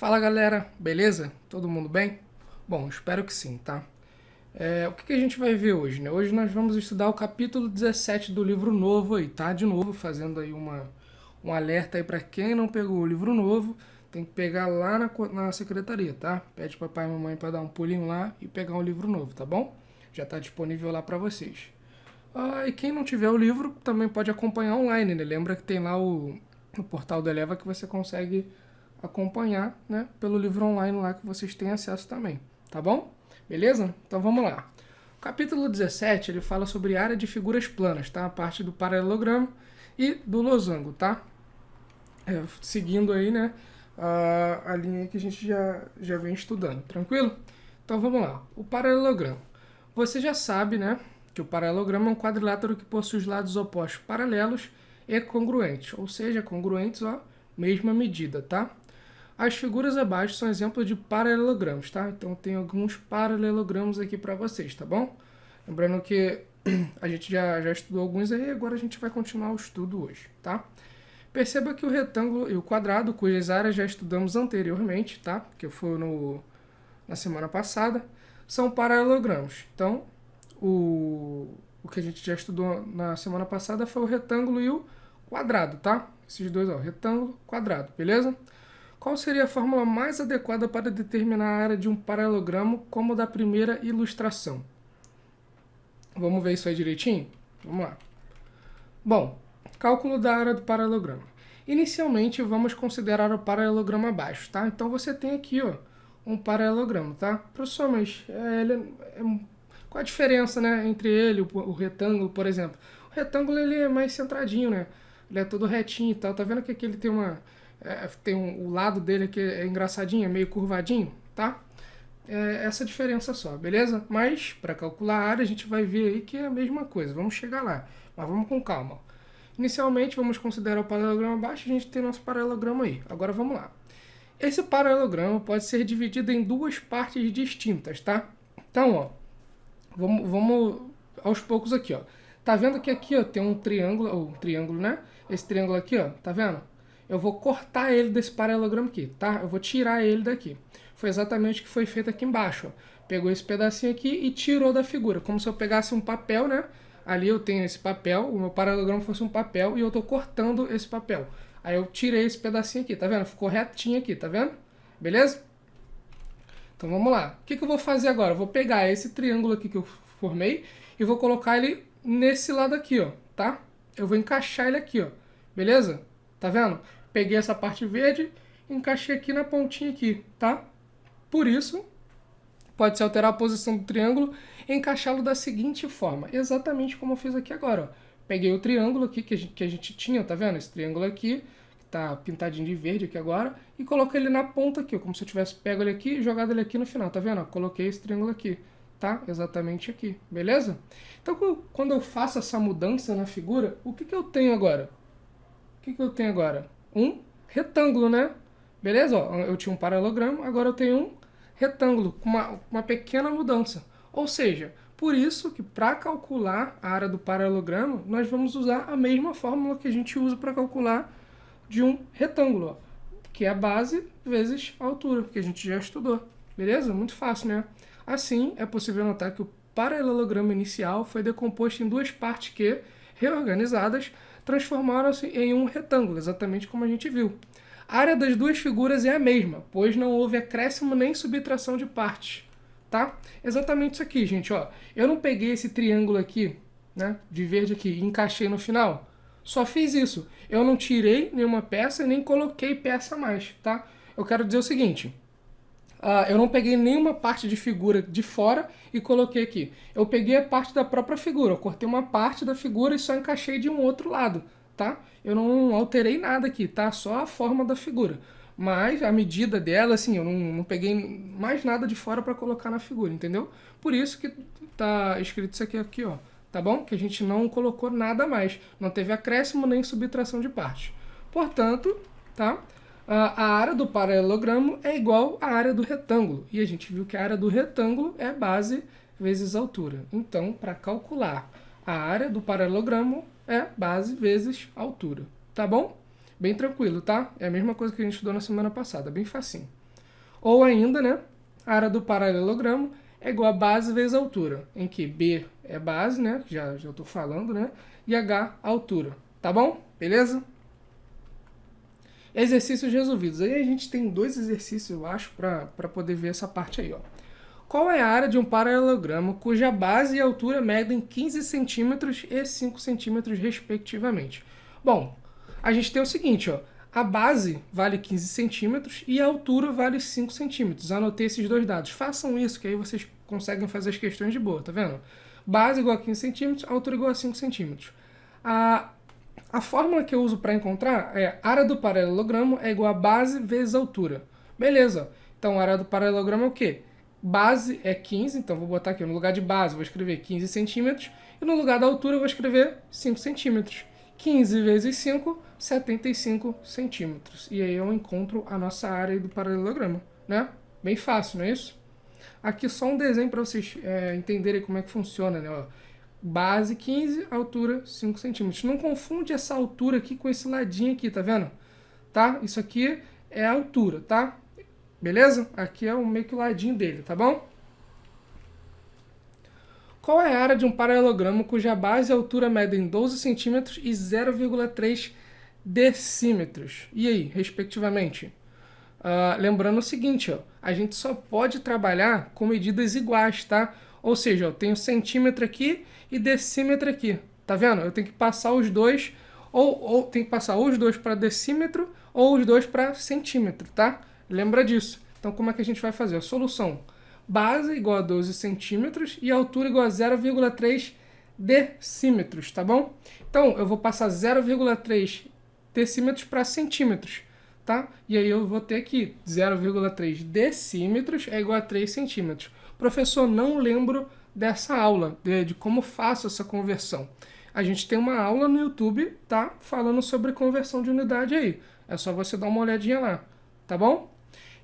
Fala galera, beleza? Todo mundo bem? Bom, espero que sim, tá? O que a gente vai ver hoje, né? Hoje nós vamos estudar o capítulo 17 do livro novo aí, tá? De novo, fazendo aí um alerta aí para quem não pegou o livro novo, tem que pegar lá na secretaria, tá? Pede papai e mamãe para dar um pulinho lá e pegar um livro novo, tá bom? Já tá disponível lá para vocês. E quem não tiver o livro também pode acompanhar online, né? Lembra que tem lá o portal do Eleva que você consegue acompanhar, né, pelo livro online lá que vocês têm acesso também, tá bom? Beleza? Então vamos lá. O capítulo 17, ele fala sobre área de figuras planas, tá? A parte do paralelogramo e do losango, tá? Seguindo aí, né, a linha que a gente já vem estudando, tranquilo? Então vamos lá. O paralelogramo. Você já sabe, né, que o paralelogramo é um quadrilátero que possui os lados opostos paralelos e congruentes, ou seja, congruentes, ó, mesma medida, tá? As figuras abaixo são exemplos de paralelogramos, tá? Então tem alguns paralelogramos aqui para vocês, tá bom? Lembrando que a gente já estudou alguns aí, agora a gente vai continuar o estudo hoje, tá? Perceba que o retângulo e o quadrado, cujas áreas já estudamos anteriormente, tá? Que foi na semana passada, são paralelogramos. Então, o que a gente já estudou na semana passada foi o retângulo e o quadrado, tá? Esses dois, ó, retângulo, quadrado, beleza? Qual seria a fórmula mais adequada para determinar a área de um paralelogramo como da primeira ilustração? Vamos ver isso aí direitinho? Vamos lá. Bom, cálculo da área do paralelogramo. Inicialmente, vamos considerar o paralelogramo abaixo, tá? Então, você tem aqui, ó, um paralelogramo, tá? Professor, mas qual a diferença, né, entre ele e o retângulo, por exemplo? O retângulo, ele é mais centradinho, né? Ele é todo retinho e tal. Tá vendo que aqui ele tem o lado dele que é engraçadinho, é meio curvadinho, tá? Essa diferença só, beleza? Mas, para calcular a área, a gente vai ver aí que é a mesma coisa. Vamos chegar lá, mas vamos com calma. Inicialmente, vamos considerar o paralelogramo abaixo, a gente tem nosso paralelogramo aí. Agora, vamos lá. Esse paralelogramo pode ser dividido em duas partes distintas, tá? Então, ó, vamos aos poucos aqui, ó. Tá vendo que aqui, ó, tem um triângulo, né? Esse triângulo aqui, ó, tá vendo? Eu vou cortar ele desse paralelogramo aqui, tá? Eu vou tirar ele daqui. Foi exatamente o que foi feito aqui embaixo, ó. Pegou esse pedacinho aqui e tirou da figura, como se eu pegasse um papel, né? Ali eu tenho esse papel, o meu paralelogramo fosse um papel e eu tô cortando esse papel. Aí eu tirei esse pedacinho aqui, tá vendo? Ficou retinho aqui, tá vendo? Beleza? Então vamos lá. O que eu vou fazer agora? Eu vou pegar esse triângulo aqui que eu formei e vou colocar ele nesse lado aqui, ó, tá? Eu vou encaixar ele aqui, ó. Beleza? Tá vendo? Peguei essa parte verde e encaixei aqui na pontinha aqui, tá? Por isso, pode-se alterar a posição do triângulo e encaixá-lo da seguinte forma. Exatamente como eu fiz aqui agora, ó. Peguei o triângulo aqui que a gente tinha, tá vendo? Esse triângulo aqui, que tá pintadinho de verde aqui agora, e coloquei ele na ponta aqui, ó, como se eu tivesse pego ele aqui e jogado ele aqui no final, tá vendo? Coloquei esse triângulo aqui, tá? Exatamente aqui, beleza? Então, quando eu faço essa mudança na figura, o que eu tenho agora? O que eu tenho agora? Um retângulo, né? Beleza? Ó, eu tinha um paralelogramo, agora eu tenho um retângulo com uma pequena mudança. Ou seja, por isso que para calcular a área do paralelogramo, nós vamos usar a mesma fórmula que a gente usa para calcular de um retângulo, ó, que é a base vezes a altura, que a gente já estudou. Beleza? Muito fácil, né? Assim, é possível notar que o paralelogramo inicial foi decomposto em duas partes que, reorganizadas, transformaram-se em um retângulo, exatamente como a gente viu. A área das duas figuras é a mesma, pois não houve acréscimo nem subtração de partes, tá? Exatamente isso aqui, gente, ó. Eu não peguei esse triângulo aqui, né, de verde aqui, e encaixei no final. Só fiz isso. Eu não tirei nenhuma peça e nem coloquei peça a mais, tá? Eu quero dizer o seguinte... eu não peguei nenhuma parte de figura de fora e coloquei aqui. Eu peguei a parte da própria figura. Eu cortei uma parte da figura e só encaixei de um outro lado, tá? Eu não alterei nada aqui, tá? Só a forma da figura. Mas a medida dela, assim, eu não peguei mais nada de fora para colocar na figura, entendeu? Por isso que tá escrito isso aqui, ó. Tá bom? Que a gente não colocou nada mais. Não teve acréscimo nem subtração de partes. Portanto, tá? A área do paralelogramo é igual à área do retângulo. E a gente viu que a área do retângulo é base vezes altura. Então, para calcular a área do paralelogramo é base vezes altura. Tá bom? Bem tranquilo, tá? É a mesma coisa que a gente estudou na semana passada, bem facinho. Ou ainda, né, a área do paralelogramo é igual a base vezes a altura, em que B é base, né, já estou falando, né, e H a altura, tá bom? Beleza? Exercícios resolvidos. Aí a gente tem 2 exercícios, eu acho, para poder ver essa parte aí, ó. Qual é a área de um paralelogramo cuja base e altura medem 15 centímetros e 5 centímetros, respectivamente? Bom, a gente tem o seguinte, ó. A base vale 15 centímetros e a altura vale 5 centímetros. Anotei esses 2 dados. Façam isso, que aí vocês conseguem fazer as questões de boa, tá vendo? Base igual a 15 centímetros, altura igual a 5 centímetros. A fórmula que eu uso para encontrar é a área do paralelogramo é igual a base vezes altura. Beleza. Então, a área do paralelogramo é o quê? Base é 15, então vou botar aqui no lugar de base, vou escrever 15 centímetros, e no lugar da altura eu vou escrever 5 centímetros. 15 vezes 5, 75 centímetros. E aí eu encontro a nossa área do paralelogramo, né? Bem fácil, não é isso? Aqui só um desenho para vocês entenderem como é que funciona, né? Ó, base 15, altura 5 centímetros. Não confunde essa altura aqui com esse ladinho aqui, tá vendo? Tá? Isso aqui é a altura, tá? Beleza? Aqui é o meio que o ladinho dele, tá bom? Qual é a área de um paralelogramo cuja base e altura medem 12 centímetros e 0,3 decímetros? E aí, respectivamente? Lembrando o seguinte, ó, a gente só pode trabalhar com medidas iguais, tá? Ou seja, eu tenho centímetro aqui e decímetro aqui, tá vendo? Eu tenho que passar os dois, ou tem que passar os dois para decímetro ou os dois para centímetro, tá? Lembra disso. Então, como é que a gente vai fazer? A solução: base igual a 12 centímetros e altura igual a 0,3 decímetros, tá bom? Então, eu vou passar 0,3 decímetros para centímetros, tá? E aí eu vou ter aqui 0,3 decímetros é igual a 3 centímetros. Professor, não lembro dessa aula, de como faço essa conversão. A gente tem uma aula no YouTube, tá? Falando sobre conversão de unidade aí. É só você dar uma olhadinha lá, tá bom?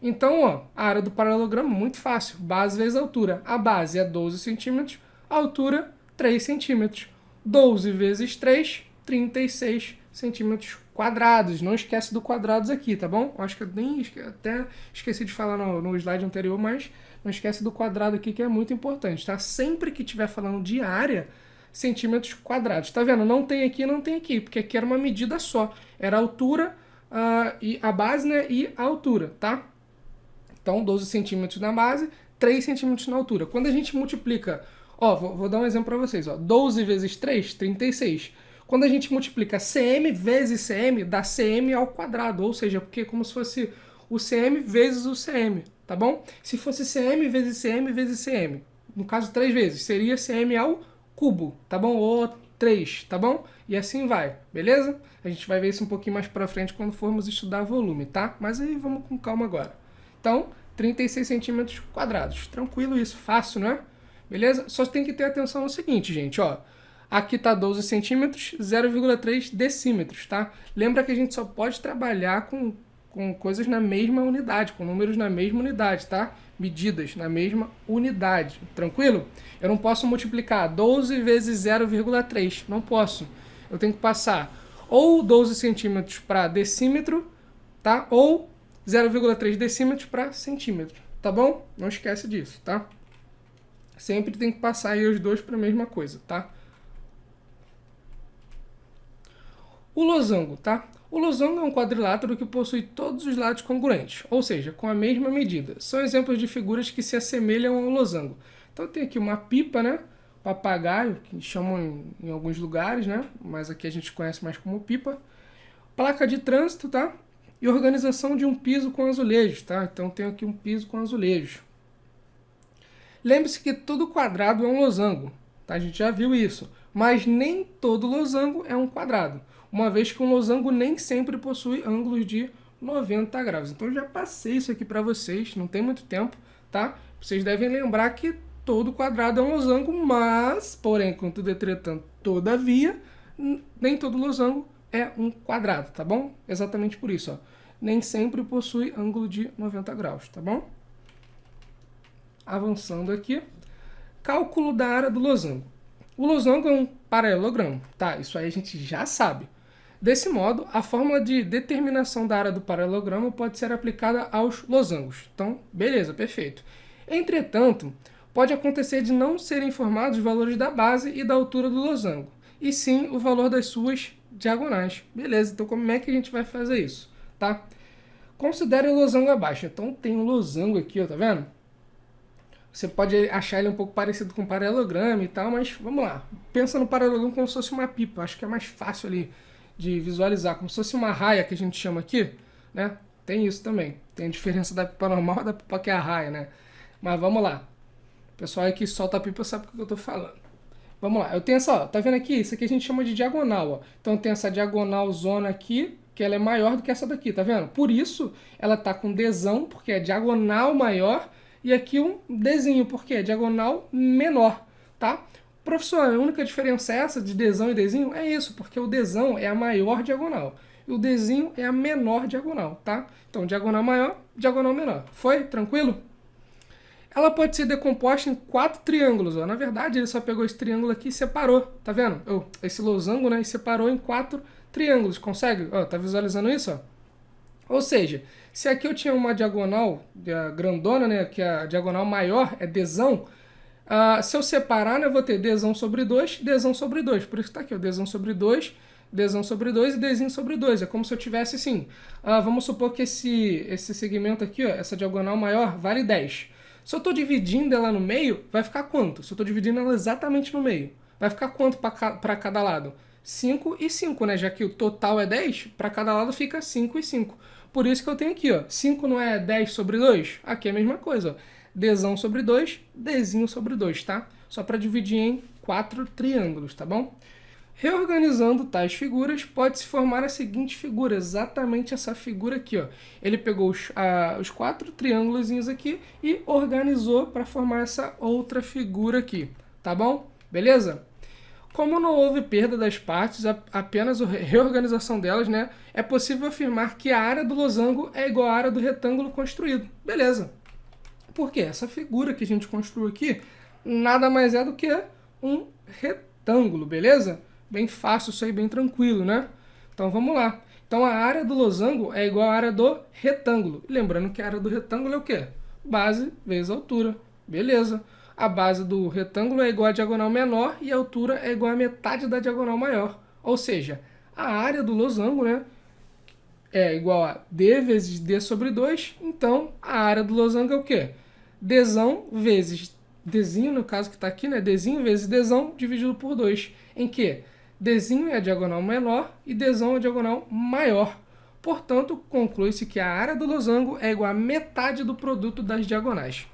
Então, ó, a área do paralelogramo, muito fácil. Base vezes altura. A base é 12 centímetros, a altura 3 centímetros. 12 vezes 3, 36 centímetros quadrados. Não esquece do quadrados aqui, tá bom? Acho que eu nem até esqueci de falar no slide anterior, mas não esquece do quadrado aqui, que é muito importante, tá? Sempre que estiver falando de área, centímetros quadrados. Tá vendo? Não tem aqui, porque aqui era uma medida só. Era a altura, e a base, né, e a altura, tá? Então, 12 centímetros na base, 3 centímetros na altura. Quando a gente multiplica, ó, vou dar um exemplo para vocês, ó, 12 vezes 3, 36. Quando a gente multiplica cm vezes cm, dá cm ao quadrado, ou seja, porque é como se fosse o cm vezes o cm, tá bom? Se fosse cm vezes cm vezes cm, no caso 3 vezes, seria cm ao cubo, tá bom? Ou 3, tá bom? E assim vai, beleza? A gente vai ver isso um pouquinho mais para frente quando formos estudar volume, tá? Mas aí vamos com calma agora. Então, 36 centímetros quadrados. Tranquilo isso, fácil, né? Beleza? Só tem que ter atenção no seguinte, gente, ó. Aqui tá 12 centímetros, 0,3 decímetros, tá? Lembra que a gente só pode trabalhar com coisas na mesma unidade, com números na mesma unidade, tá? Medidas na mesma unidade, tranquilo? Eu não posso multiplicar 12 vezes 0,3, não posso. Eu tenho que passar ou 12 centímetros para decímetro, tá? Ou 0,3 decímetros para centímetro, tá bom? Não esquece disso, tá? Sempre tem que passar aí os dois para a mesma coisa, tá? O losango, tá? O losango é um quadrilátero que possui todos os lados congruentes, ou seja, com a mesma medida. São exemplos de figuras que se assemelham ao losango. Então tem aqui uma pipa, né? Papagaio, que chamam em alguns lugares, né? Mas aqui a gente conhece mais como pipa. Placa de trânsito, tá? E organização de um piso com azulejos, tá? Então tem aqui um piso com azulejos. Lembre-se que todo quadrado é um losango, tá? A gente já viu isso. Mas nem todo losango é um quadrado, uma vez que um losango nem sempre possui ângulos de 90 graus. Então eu já passei isso aqui para vocês, não tem muito tempo, tá? Vocês devem lembrar que todo quadrado é um losango, mas, porém, contudo, entretanto, todavia, nem todo losango é um quadrado, tá bom? Exatamente por isso, ó. Nem sempre possui ângulo de 90 graus, tá bom? Avançando aqui. Cálculo da área do losango. O losango é um paralelogramo, tá? Isso aí a gente já sabe. Desse modo, a fórmula de determinação da área do paralelogramo pode ser aplicada aos losangos. Então, beleza, perfeito. Entretanto, pode acontecer de não serem informados os valores da base e da altura do losango, e sim o valor das suas diagonais. Beleza, então como é que a gente vai fazer isso? Tá? Considere o losango abaixo. Então tem um losango aqui, ó, tá vendo? Você pode achar ele um pouco parecido com um paralelogramo e tal, mas vamos lá. Pensa no paralelogramo como se fosse uma pipa. Acho que é mais fácil ali de visualizar, como se fosse uma raia que a gente chama aqui, né? Tem isso também. Tem a diferença da pipa normal e da pipa que é a raia, né? Mas vamos lá. O pessoal aí que solta a pipa sabe o que eu tô falando. Vamos lá. Eu tenho essa, ó, tá vendo aqui? Isso aqui a gente chama de diagonal, ó. Então tem essa diagonal zona aqui, que ela é maior do que essa daqui, tá vendo? Por isso ela tá com Dzão, porque é diagonal maior, e aqui um Dzinho, porque é diagonal menor, tá? Professor, a única diferença é essa de Dzão e Dzinho? É isso, porque o Dzão é a maior diagonal e o Dzinho é a menor diagonal, tá? Então, diagonal maior, diagonal menor. Foi? Tranquilo? Ela pode ser decomposta em 4 triângulos, ó. Na verdade, ele só pegou esse triângulo aqui e separou, tá vendo? Esse losango, né, e separou em 4 triângulos, consegue? Ó, tá visualizando isso, ó? Ou seja, se aqui eu tinha uma diagonal grandona, né, que a diagonal maior é Dzão, se eu separar, né, eu vou ter Dzão sobre 2, Dzão sobre 2. Por isso que tá aqui, ó, Dzão sobre 2, Dzão sobre 2 e Dzinho sobre 2. É como se eu tivesse assim, vamos supor que esse segmento aqui, ó, essa diagonal maior, vale 10. Se eu estou dividindo ela no meio, vai ficar quanto? Se eu estou dividindo ela exatamente no meio, vai ficar quanto para cada lado? 5 e 5, né? Já que o total é 10, para cada lado fica 5 e 5. Por isso que eu tenho aqui, ó, 5 não é 10 sobre 2? Aqui é a mesma coisa, ó. Dzão sobre 2, Dzinho sobre 2, tá? Só para dividir em 4 triângulos, tá bom? Reorganizando tais figuras, pode-se formar a seguinte figura, exatamente essa figura aqui, ó. Ele pegou os 4 triângulos aqui e organizou para formar essa outra figura aqui, tá bom? Beleza? Como não houve perda das partes, apenas a reorganização delas, né, é possível afirmar que a área do losango é igual à área do retângulo construído. Beleza. Por quê? Essa figura que a gente construiu aqui nada mais é do que um retângulo, beleza? Bem fácil isso aí, bem tranquilo, né? Então vamos lá. Então a área do losango é igual à área do retângulo. Lembrando que a área do retângulo é o quê? Base vezes altura. Beleza. A base do retângulo é igual à diagonal menor e a altura é igual à metade da diagonal maior. Ou seja, a área do losango, né, é igual a D vezes D sobre 2. Então a área do losango é o quê? Dzão vezes Dzinho, no caso que está aqui, né? Dzinho vezes Dzão dividido por 2. Em que Dzinho é a diagonal menor e Dzão é a diagonal maior. Portanto, conclui-se que a área do losango é igual a metade do produto das diagonais.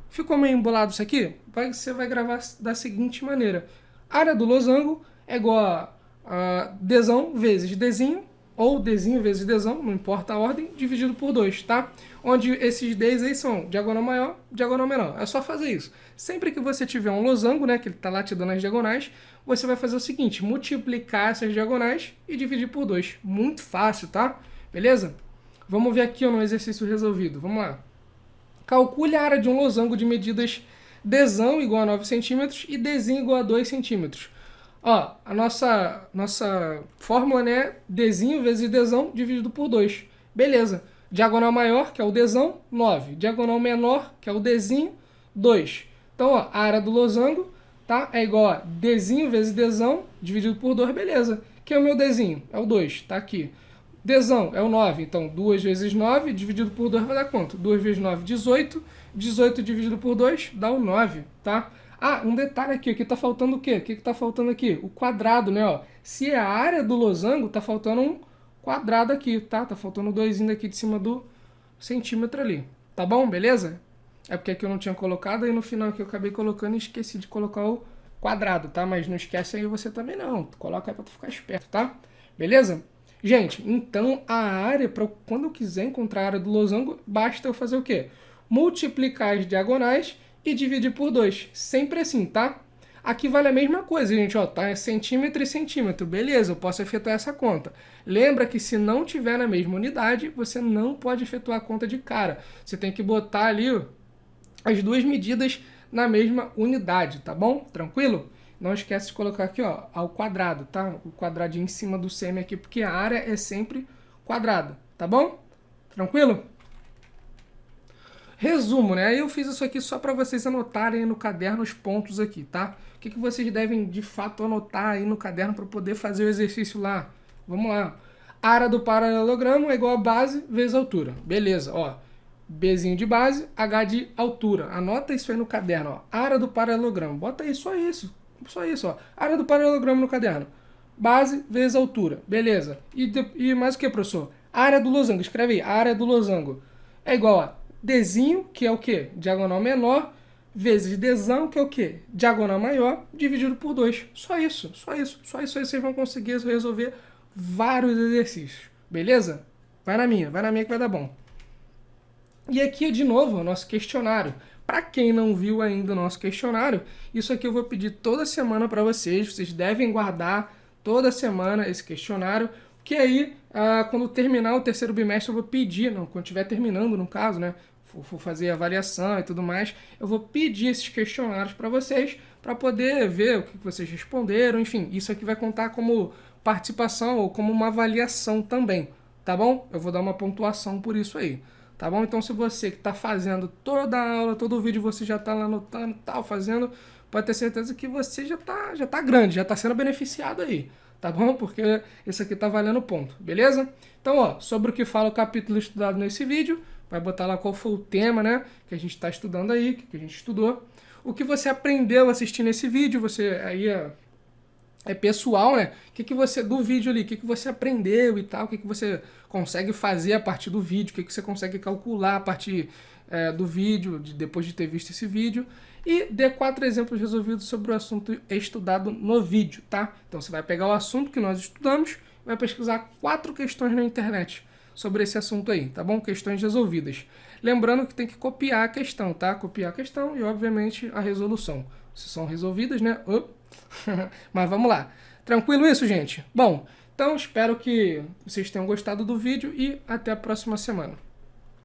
Ficou meio embolado isso aqui? Você vai gravar da seguinte maneira. A área do losango é igual a Dzão vezes Dzinho, ou Dzinho vezes Dzão, não importa a ordem, dividido por 2, tá? Onde esses Ds aí são diagonal maior, diagonal menor. É só fazer isso. Sempre que você tiver um losango, né, que ele está lá te dando as diagonais, você vai fazer o seguinte, multiplicar essas diagonais e dividir por 2. Muito fácil, tá? Beleza? Vamos ver aqui no exercício resolvido. Vamos lá. Calcule a área de um losango de medidas Dzão igual a 9 centímetros e Dzinho igual a 2 centímetros. Ó, a nossa fórmula, né, Dzinho vezes Dzão dividido por 2. Beleza. Diagonal maior, que é o Dzão, 9. Diagonal menor, que é o Dzinho, 2. Então, ó, a área do losango, tá, é igual a Dzinho vezes Dzão dividido por 2, beleza. Que é o meu Dzinho? É o 2, tá aqui. Dzão é o 9, então 2 vezes 9 dividido por 2 vai dar quanto? 2 vezes 9, 18. 18 dividido por 2 dá o 9, tá? Ah, um detalhe aqui, aqui tá faltando o quê? O que tá faltando aqui? O quadrado, né? Ó. Se é a área do losango, tá faltando um quadrado aqui, tá? Tá faltando 2 aqui de cima do centímetro ali. Tá bom? Beleza? É porque aqui eu não tinha colocado, aí no final aqui eu acabei colocando e esqueci de colocar o quadrado, tá? Mas não esquece aí você também não. Coloca aí pra tu ficar esperto, tá? Beleza? Gente, então a área, quando eu quiser encontrar a área do losango, basta eu fazer o quê? Multiplicar as diagonais e dividir por 2. Sempre assim, tá? Aqui vale a mesma coisa, gente, ó, tá? É centímetro e centímetro. Beleza, eu posso efetuar essa conta. Lembra que se não tiver na mesma unidade, você não pode efetuar a conta de cara. Você tem que botar ali, ó, as duas medidas na mesma unidade, tá bom? Tranquilo? não esquece de colocar aqui, ó, ao quadrado, tá? O quadradinho em cima do semi aqui, porque a área é sempre quadrada, tá bom? Tranquilo? Resumo, né? Eu fiz isso aqui só para vocês anotarem no caderno os pontos aqui, tá? O que vocês devem, de fato, anotar aí no caderno para poder fazer o exercício lá? Vamos lá. A área do paralelogramo é igual a base vezes altura. Beleza, ó. Bzinho de base, H de altura. Anota isso aí no caderno, ó. Área do paralelogramo. Bota aí, só isso. Só isso, ó. Área do paralelogramo no caderno. Base vezes altura. Beleza. E mais o que, professor? Área do losango. Escreve aí. Área do losango é igual a Dzinho, que é o quê? Diagonal menor, vezes Dzão, que é o quê? Diagonal maior, dividido por 2. Só isso, só isso. Só isso aí vocês vão conseguir resolver vários exercícios. Beleza? Vai na minha que vai dar bom. E aqui, de novo, o nosso questionário. Para quem não viu ainda o nosso questionário, isso aqui eu vou pedir toda semana para vocês. Vocês devem guardar toda semana esse questionário, que aí, quando terminar o terceiro bimestre, eu vou pedir, não, quando estiver terminando, no caso, né, for fazer avaliação e tudo mais, eu vou pedir esses questionários para vocês, para poder ver o que vocês responderam, enfim, isso aqui vai contar como participação ou como uma avaliação também, tá bom? Eu vou dar uma pontuação por isso aí. Tá bom? Então, se você que está fazendo toda a aula, todo o vídeo, você já está lá anotando e tal, fazendo, pode ter certeza que você já tá grande, já está sendo beneficiado aí, tá bom? Porque isso aqui está valendo ponto, beleza? Então, ó, sobre o que fala o capítulo estudado nesse vídeo, vai botar lá qual foi o tema, né, que a gente está estudando aí, que a gente estudou. O que você aprendeu assistindo esse vídeo, você aí é pessoal, né? O que você, do vídeo ali, o que você aprendeu e tal, o que você consegue fazer a partir do vídeo, o que você consegue calcular a partir do vídeo, depois de ter visto esse vídeo. E dê 4 exemplos resolvidos sobre o assunto estudado no vídeo, tá? Então você vai pegar o assunto que nós estudamos e vai pesquisar 4 questões na internet sobre esse assunto aí, tá bom? Questões resolvidas. Lembrando que tem que copiar a questão, tá? Copiar a questão e, obviamente, a resolução. Se são resolvidas, né? Mas vamos lá. Tranquilo isso, gente? Bom, então espero que vocês tenham gostado do vídeo e até a próxima semana.